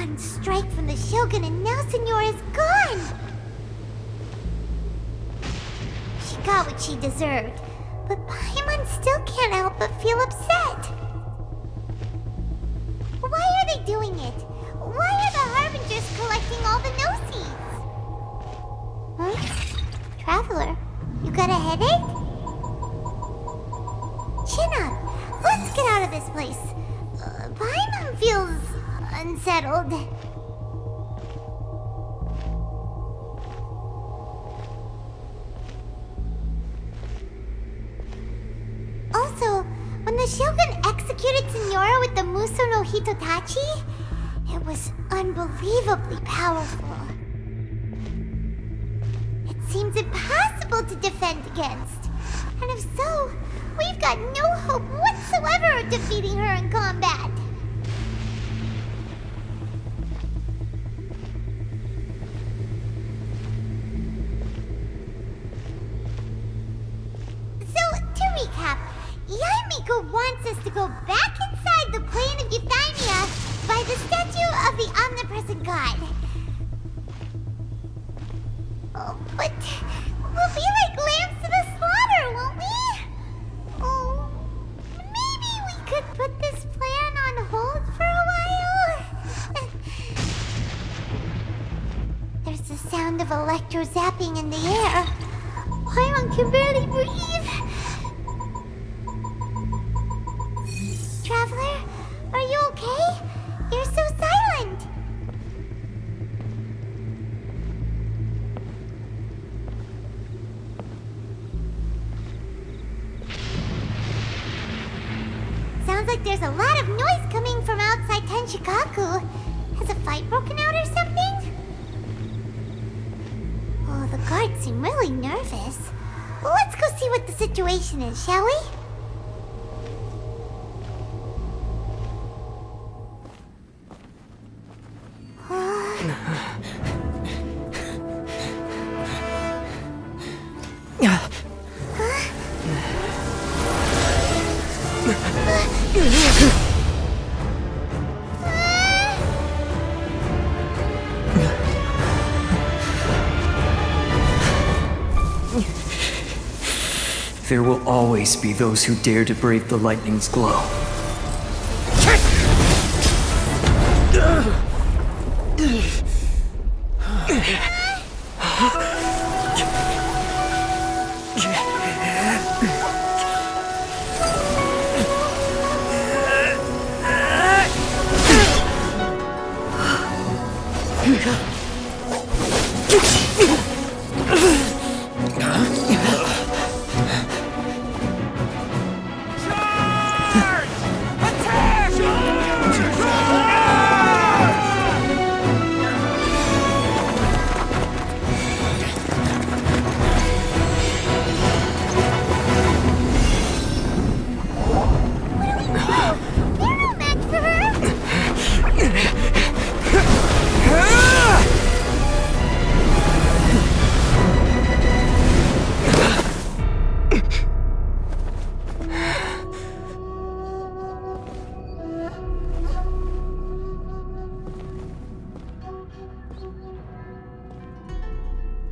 One strike from the Shogun and now Senora is gone! She got what she deserved, but Paimon still can't help but feel upset. Why are they doing it? Why are the Harbingers collecting all the no-seeds? Huh? Traveler, you got a headache? Chin up. Let's get out of this place. Paimon feels unsettled. Also, when the Shogun executed Senora with the Muso no Hitotachi, it was unbelievably powerful. It seems impossible to defend against. And if so, we've got no hope whatsoever of defeating her in combat. So, to recap, Yaimiko wants us to go back inside the plane of Euthymia by the statue of the omnipresent god. Oh, but we'll be like lambs to the slaughter, won't we? Oh, maybe we could put this plan on hold for a while? There's the sound of electro-zapping in the air. Paimon can barely breathe. Traveler, are you okay? You're so silent. Sounds like there's a lot of noise coming from outside Tenshikaku. Has a fight broken out or something? Oh, the guards seem really nervous. Well, let's go see what the situation is, shall we? There will always be those who dare to brave the lightning's glow.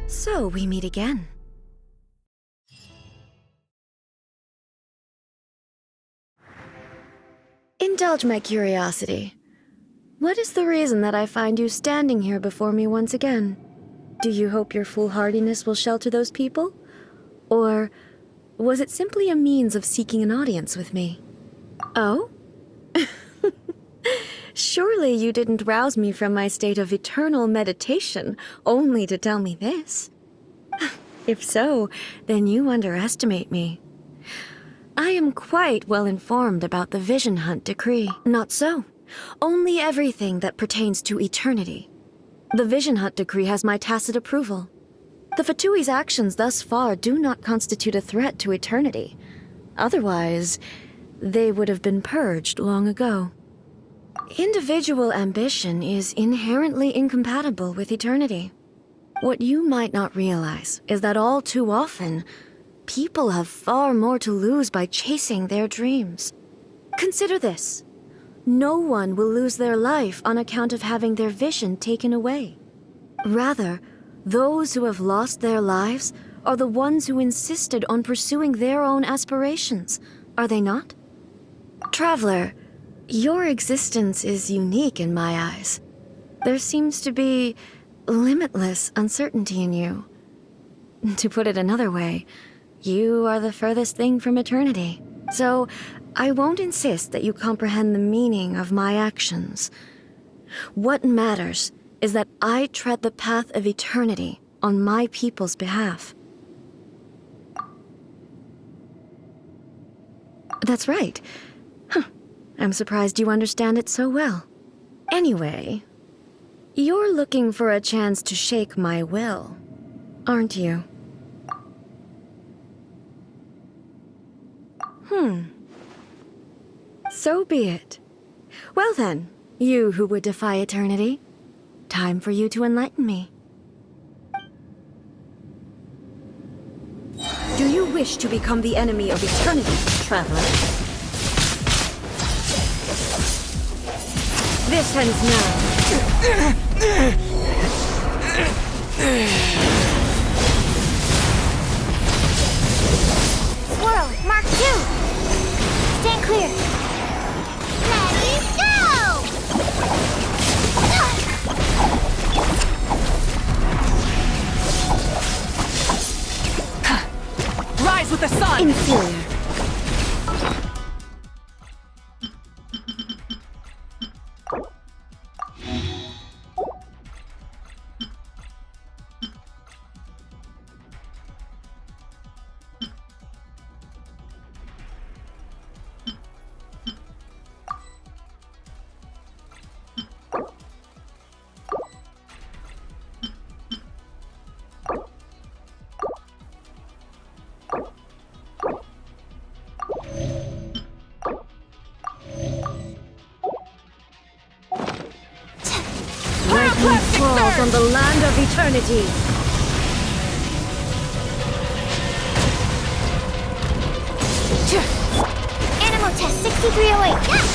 So we meet again. Indulge my curiosity. What is the reason that I find you standing here before me once again? Do you hope your foolhardiness will shelter those people? Or was it simply a means of seeking an audience with me? Oh? Surely you didn't rouse me from my state of eternal meditation only to tell me this. If so, then you underestimate me. I am quite well informed about the Vision Hunt decree. Not so. Only everything that pertains to eternity. The Vision Hunt decree has my tacit approval. The Fatui's actions thus far do not constitute a threat to eternity. Otherwise, they would have been purged long ago. Individual ambition is inherently incompatible with eternity. What you might not realize is that all too often, people have far more to lose by chasing their dreams. Consider this. no one will lose their life on account of having their vision taken away. Rather, those who have lost their lives are the ones who insisted on pursuing their own aspirations, are they not? Traveler, your existence is unique in my eyes. There seems to be limitless uncertainty in you. To put it another way, you are the furthest thing from eternity. So, I won't insist that you comprehend the meaning of my actions. What matters is that I tread the path of eternity on my people's behalf. That's right. I'm surprised you understand it so well. Anyway, you're looking for a chance to shake my will, aren't you? So be it. Well then, you who would defy eternity, time for you to enlighten me. Do you wish to become the enemy of eternity, traveler? This ends now. Swirl, Mark 2! Stand clear. Ready, go! Rise with the sun! Inferior. Lightning falls on the land of eternity. Animal test 6308. Yeah!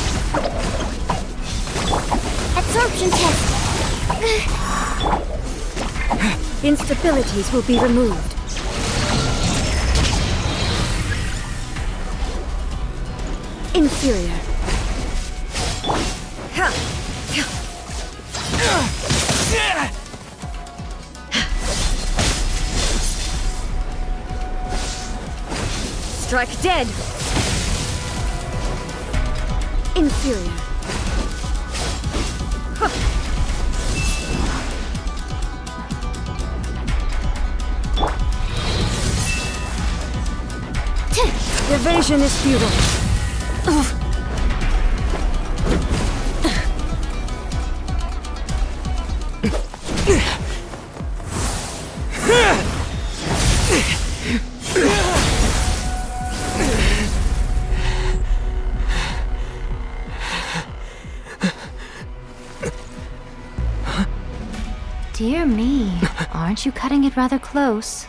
Absorption test. Instabilities will be removed. Inferior. Strike dead. Inferior. Evasion is futile. Dear me, aren't you cutting it rather close?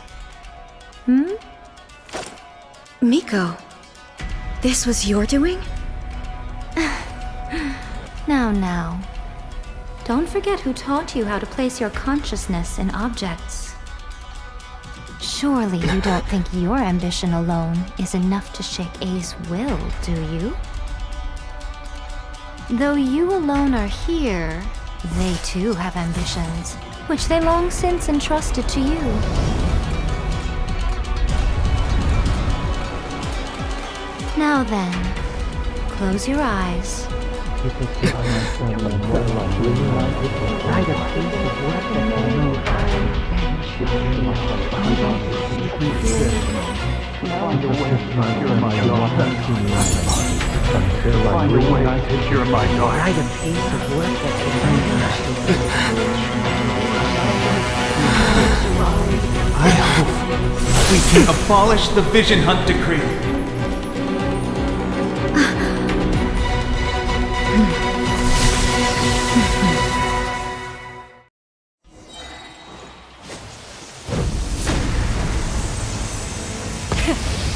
Miko, this was your doing? Now. Don't forget who taught you how to place your consciousness in objects. Surely you don't think your ambition alone is enough to shake A's will, do you? Though you alone are here, they too have ambitions, which they long since entrusted to you. Now then, close your eyes. I hope we can abolish the Vision Hunt Decree.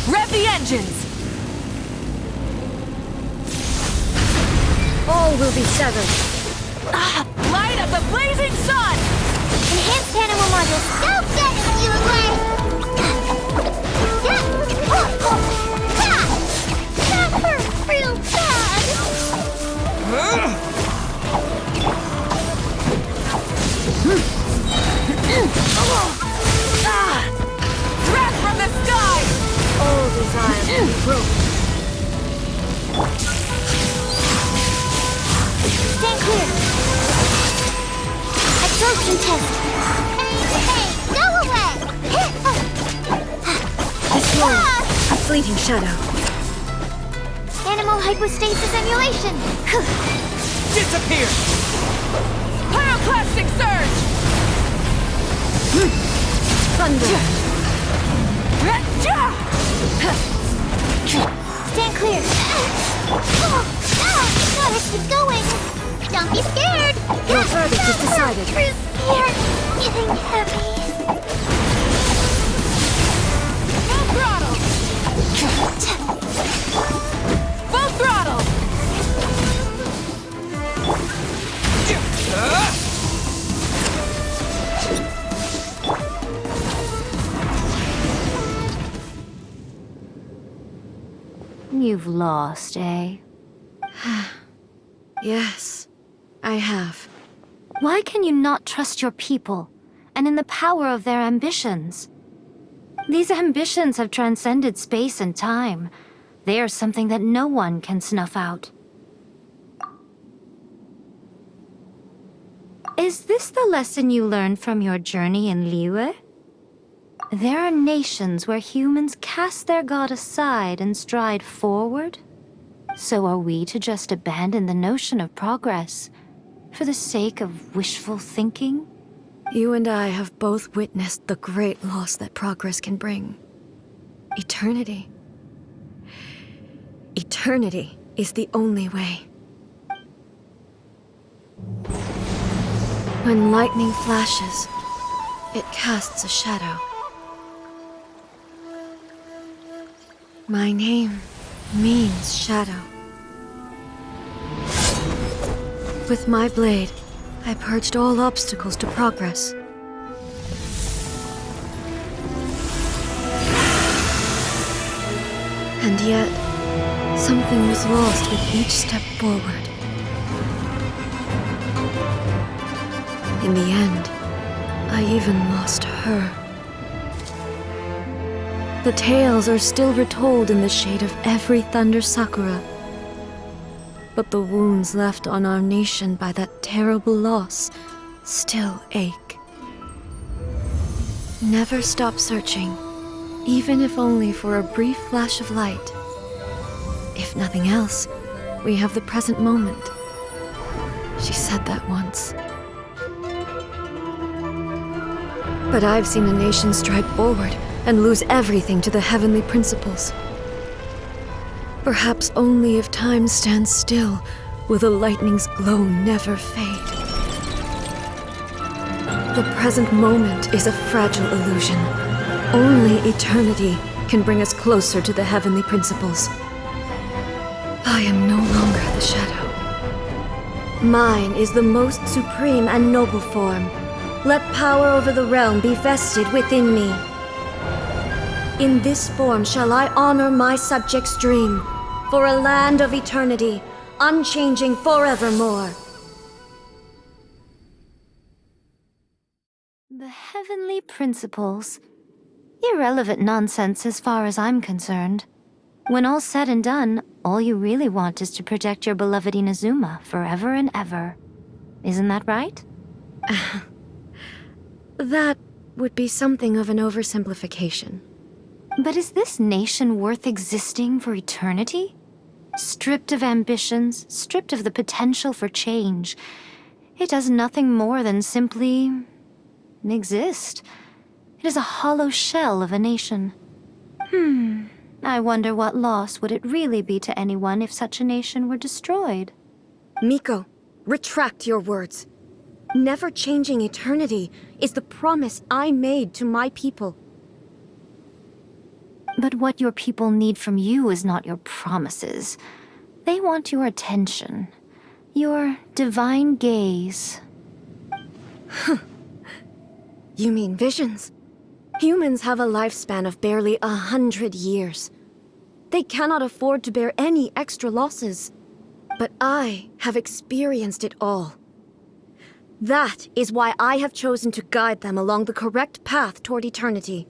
Rev the engines! All soul will be severed. Light of the blazing sun! Enhanced animal modules. Go get him, you away! That hurt real bad! Wrath from the sky! All desire will be broken. Stand clear! Absorption test! Hey, go away! Destroy. A fleeting shadow. Animal hypostasis emulation! Disappear! Pyroclastic surge! Thunder. Stand clear! Gotta keep going! Don't be scared! Your verdict is decided. We're scared! Getting heavy! Full throttle! Full throttle! You've lost, eh? Yes, I have. Why can you not trust your people, and in the power of their ambitions? These ambitions have transcended space and time. They are something that no one can snuff out. Is this the lesson you learned from your journey in Liyue? There are nations where humans cast their god aside and stride forward. So are we to just abandon the notion of progress for the sake of wishful thinking? You and I have both witnessed the great loss that progress can bring. Eternity. Eternity is the only way. When lightning flashes, it casts a shadow. My name means shadow. With my blade, I purged all obstacles to progress. And yet, something was lost with each step forward. In the end, I even lost her. The tales are still retold in the shade of every Thunder Sakura. But the wounds left on our nation by that terrible loss still ache. Never stop searching, even if only for a brief flash of light. If nothing else, we have the present moment. She said that once. But I've seen a nation stride forward and lose everything to the heavenly principles. Perhaps only if time stands still will the lightning's glow never fade. The present moment is a fragile illusion. Only eternity can bring us closer to the heavenly principles. I am no longer the shadow. Mine is the most supreme and noble form. Let power over the realm be vested within me. In this form shall I honor my subjects' dream, for a land of eternity, unchanging forevermore. The heavenly principles. Irrelevant nonsense as far as I'm concerned. When all's said and done, all you really want is to protect your beloved Inazuma forever and ever. Isn't that right? That would be something of an oversimplification. But is this nation worth existing for eternity? Stripped of ambitions, stripped of the potential for change, it does nothing more than simply exist. It is a hollow shell of a nation. I wonder what loss would it really be to anyone if such a nation were destroyed? Miko, retract your words. Never changing eternity is the promise I made to my people. But what your people need from you is not your promises. They want your attention. Your divine gaze. You mean visions? Humans have a lifespan of barely 100 years. They cannot afford to bear any extra losses. But I have experienced it all. That is why I have chosen to guide them along the correct path toward eternity.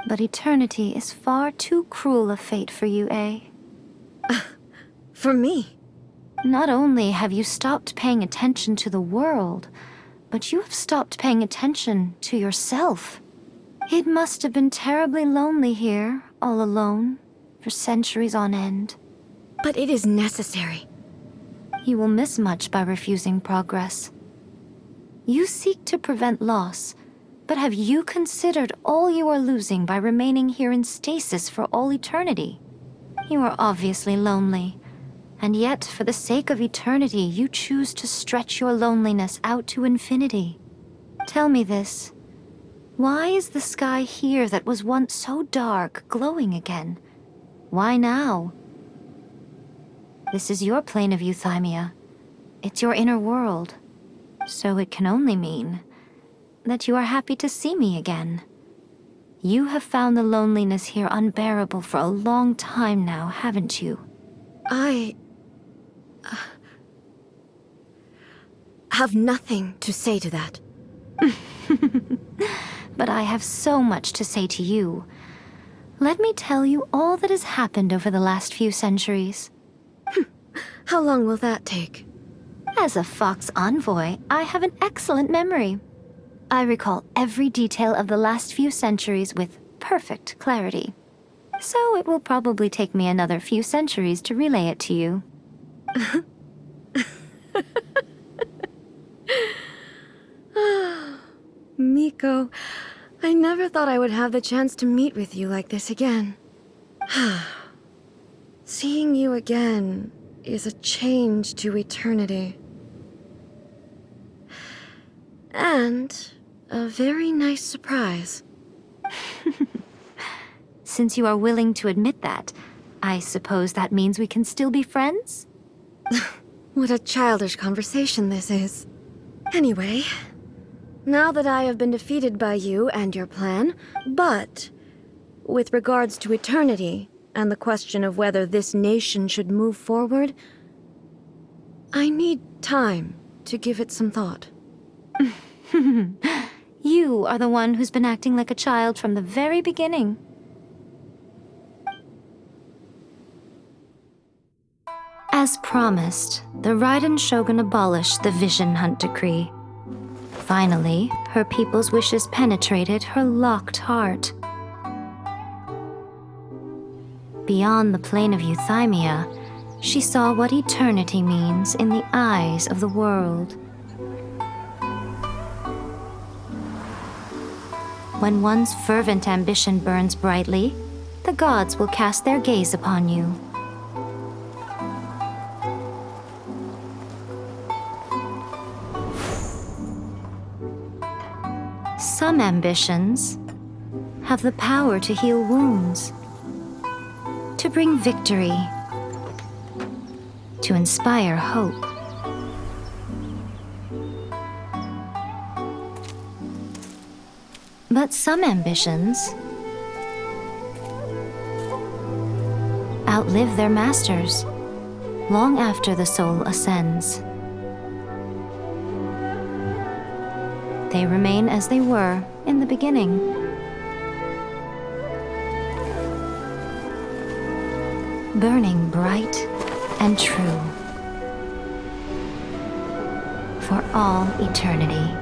But eternity is far too cruel a fate for you, eh? For me? Not only have you stopped paying attention to the world, but you have stopped paying attention to yourself. It must have been terribly lonely here, all alone, for centuries on end. But it is necessary. You will miss much by refusing progress. You seek to prevent loss, but have you considered all you are losing by remaining here in stasis for all eternity? You are obviously lonely, and yet for the sake of eternity you choose to stretch your loneliness out to infinity. Tell me this. Why is the sky here that was once so dark glowing again? Why now? This is your plane of euthymia. It's your inner world. So it can only mean that you are happy to see me again. You have found the loneliness here unbearable for a long time now, haven't you? I have nothing to say to that. But I have so much to say to you. Let me tell you all that has happened over the last few centuries. How long will that take? As a Fox envoy, I have an excellent memory. I recall every detail of the last few centuries with perfect clarity. So it will probably take me another few centuries to relay it to you. Miko, I never thought I would have the chance to meet with you like this again. Seeing you again is a change to eternity. And a very nice surprise. Since you are willing to admit that, I suppose that means we can still be friends? What a childish conversation this is. Anyway, now that I have been defeated by you and your plan, but with regards to eternity and the question of whether this nation should move forward, I need time to give it some thought. You are the one who's been acting like a child from the very beginning. As promised, the Raiden Shogun abolished the Vision Hunt Decree. Finally, her people's wishes penetrated her locked heart. Beyond the plane of euthymia, she saw what eternity means in the eyes of the world. When one's fervent ambition burns brightly, the gods will cast their gaze upon you. Some ambitions have the power to heal wounds, to bring victory, to inspire hope. But some ambitions outlive their masters long after the soul ascends. They remain as they were in the beginning. Burning bright and true for all eternity.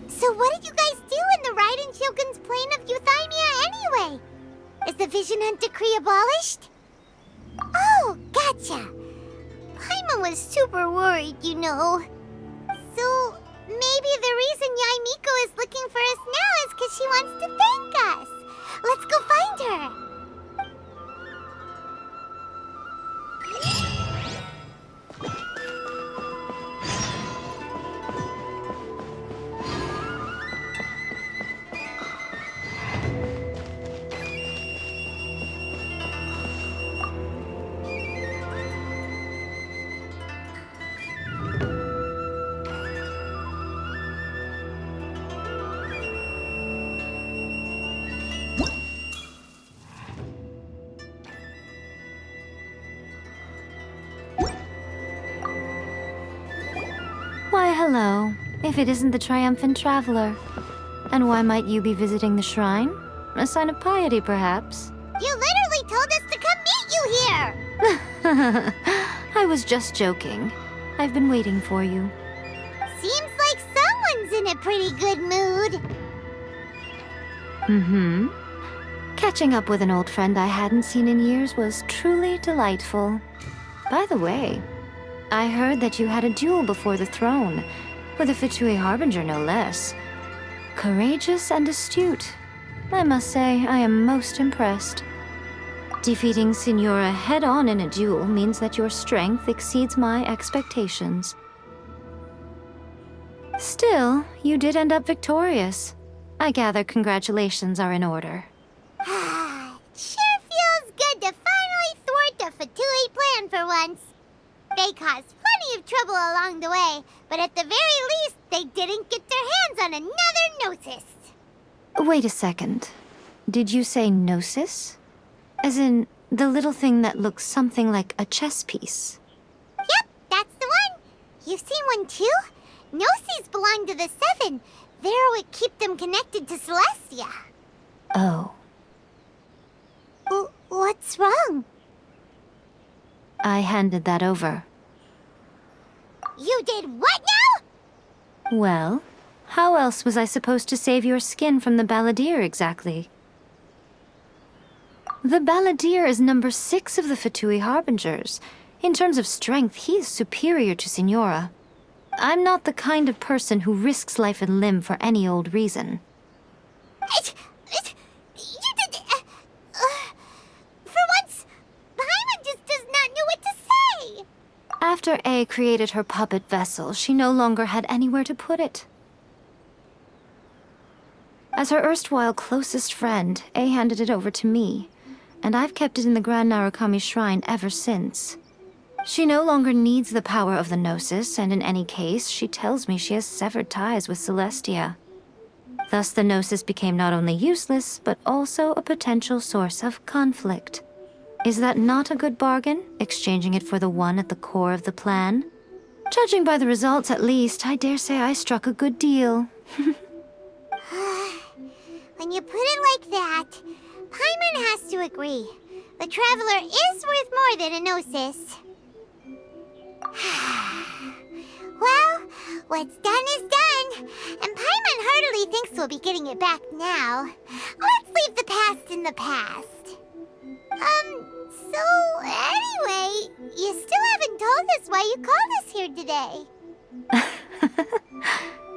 So what did you guys do in the Raiden Shogun's plane of euthymia anyway? Is the Vision Hunt Decree abolished? Oh, gotcha. Paimon was super worried, you know. So maybe the reason Yae Miko is looking for us now is because she wants to thank us. Let's go find her. Hello, if it isn't the triumphant traveler. And why might you be visiting the shrine? A sign of piety, perhaps? You literally told us to come meet you here! I was just joking. I've been waiting for you. Seems like someone's in a pretty good mood. Mm-hmm. Catching up with an old friend I hadn't seen in years was truly delightful. By the way, I heard that you had a duel before the throne, with a Fatui Harbinger no less. Courageous and astute. I must say, I am most impressed. Defeating Signora head-on in a duel means that your strength exceeds my expectations. Still, you did end up victorious. I gather congratulations are in order. Sure feels good to finally thwart a Fatui plan for once. They caused plenty of trouble along the way, but at the very least, they didn't get their hands on another Gnosis. Wait a second. Did you say Gnosis? As in, the little thing that looks something like a chess piece? Yep, that's the one. You've seen one too? Gnosis belong to the Seven. They're what keep them connected to Celestia. Oh. What's wrong? I handed that over. You did what now? Well, how else was I supposed to save your skin from the Balladeer exactly? The Balladeer is number 6 of the Fatui Harbingers. In terms of strength, he is superior to Signora. I'm not the kind of person who risks life and limb for any old reason. You did... for once, Paimon just does not know what to say. After A created her puppet vessel, she no longer had anywhere to put it. As her erstwhile closest friend, A handed it over to me, and I've kept it in the Grand Narukami Shrine ever since. She no longer needs the power of the Gnosis, and in any case, she tells me she has severed ties with Celestia. Thus the Gnosis became not only useless, but also a potential source of conflict. Is that not a good bargain, exchanging it for the one at the core of the plan? Judging by the results, at least, I dare say I struck a good deal. When you put it like that, Paimon has to agree. The Traveler is worth more than a Gnosis. Well, what's done is done, and Paimon heartily thinks we'll be getting it back now. Let's leave the past in the past. So anyway, you still haven't told us why you called us here today.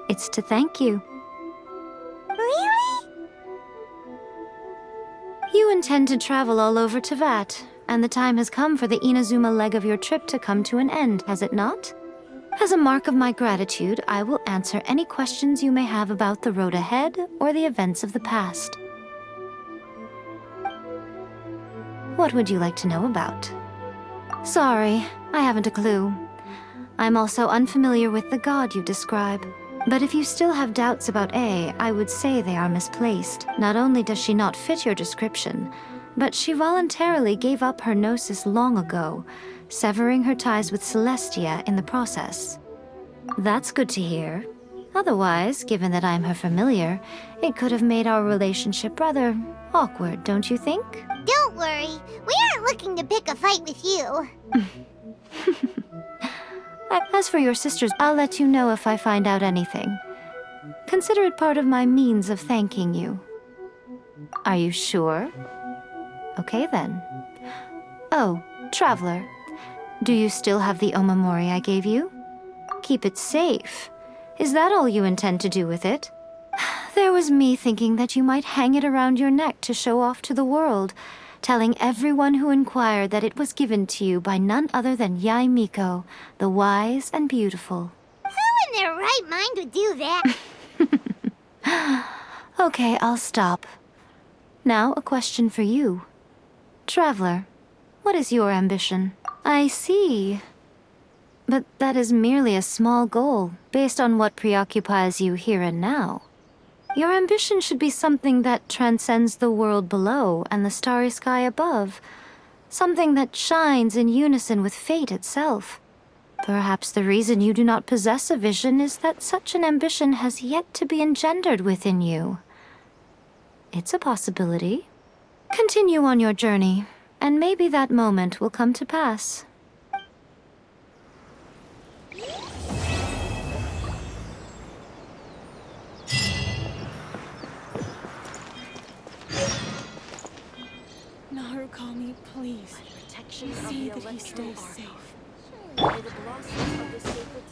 It's to thank you. Really? You intend to travel all over Teyvat, and the time has come for the Inazuma leg of your trip to come to an end, has it not? As a mark of my gratitude, I will answer any questions you may have about the road ahead or the events of the past. What would you like to know about? Sorry, I haven't a clue. I'm also unfamiliar with the god you describe. But if you still have doubts about A, I would say they are misplaced. Not only does she not fit your description, but she voluntarily gave up her Gnosis long ago, severing her ties with Celestia in the process. That's good to hear. Otherwise, given that I'm her familiar, it could have made our relationship rather awkward, don't you think? Don't worry, we aren't looking to pick a fight with you. As for your sisters, I'll let you know if I find out anything. Consider it part of my means of thanking you. Are you sure? Okay then. Oh, Traveler, do you still have the Omamori I gave you? Keep it safe. Is that all you intend to do with it? There was me thinking that you might hang it around your neck to show off to the world, telling everyone who inquired that it was given to you by none other than Yae Miko, the wise and beautiful. Who in their right mind would do that? Okay, I'll stop. Now, a question for you. Traveler, what is your ambition? I see. But that is merely a small goal, based on what preoccupies you here and now. Your ambition should be something that transcends the world below and the starry sky above. Something that shines in unison with fate itself. Perhaps the reason you do not possess a vision is that such an ambition has yet to be engendered within you. It's a possibility. Continue on your journey, and maybe that moment will come to pass. Narukami, please. Protection See of the that he Electro stays Archon. safe. By the blossom of the sacred